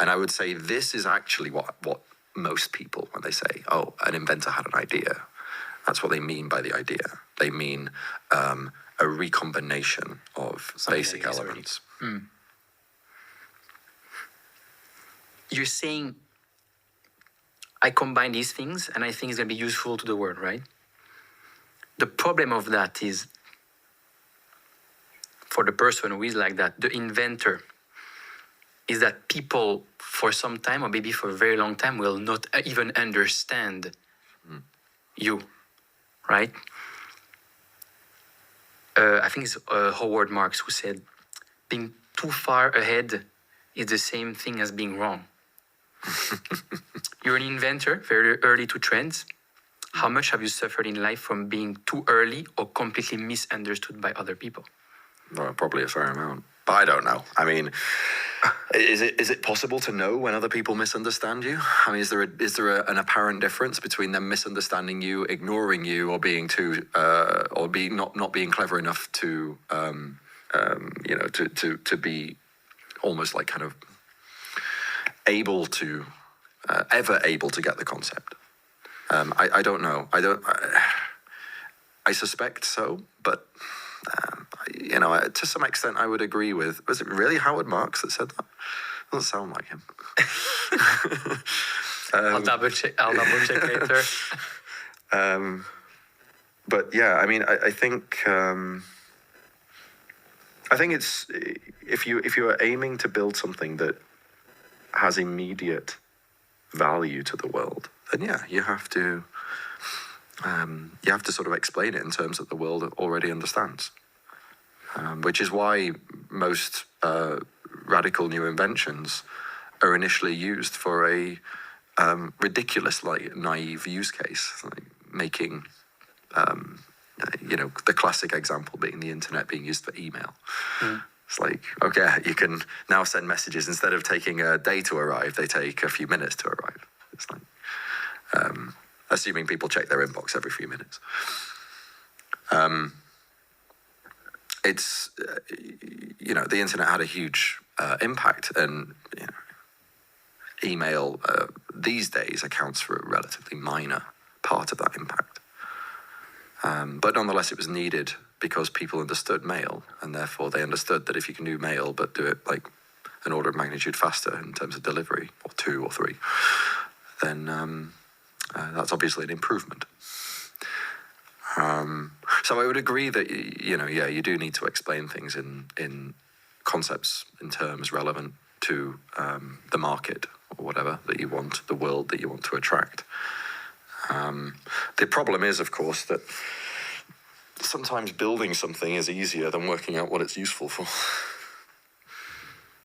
And I would say this is actually what most people, when they say, oh, an inventor had an idea, that's what they mean by the idea. They mean a recombination of basic elements. You're saying, I combine these things and I think it's going to be useful to the world, right? The problem of that is, for the person who is like that, the inventor, is that people for some time, or maybe for a very long time, will not even understand you, right? I think it's Howard Marks who said, being too far ahead is the same thing as being wrong. You're an inventor, very early to trends. How much have you suffered in life from being too early or completely misunderstood by other people? Well, probably a fair amount. But I don't know. I mean, is it possible to know when other people misunderstand you? I mean, is there an apparent difference between them misunderstanding you, ignoring you, or being too, or being not being clever enough to, to be almost like kind of able to, ever able to get the concept? I don't know. I suspect so, but to some extent, I would agree with. Was it really Howard Marks that said that? Doesn't sound like him. I'll double check later. But yeah, I mean, I think it's if you are aiming to build something that has immediate value to the world, then yeah, you have to sort of explain it in terms that the world already understands. Which is why most radical new inventions are initially used for a ridiculously naive use case, like making, the classic example being the internet being used for email. It's like, okay, you can now send messages instead of taking a day to arrive, they take a few minutes to arrive. It's like, assuming people check their inbox every few minutes. It's, the internet had a huge impact, and email these days accounts for a relatively minor part of that impact. But nonetheless, it was needed because people understood mail, and therefore they understood that if you can do mail but do it like an order of magnitude faster in terms of delivery, or 2 or 3, then that's obviously an improvement. So I would agree that, you do need to explain things in concepts, in terms relevant to the market or whatever that you want, the world that you want to attract. The problem is, of course, that sometimes building something is easier than working out what it's useful for.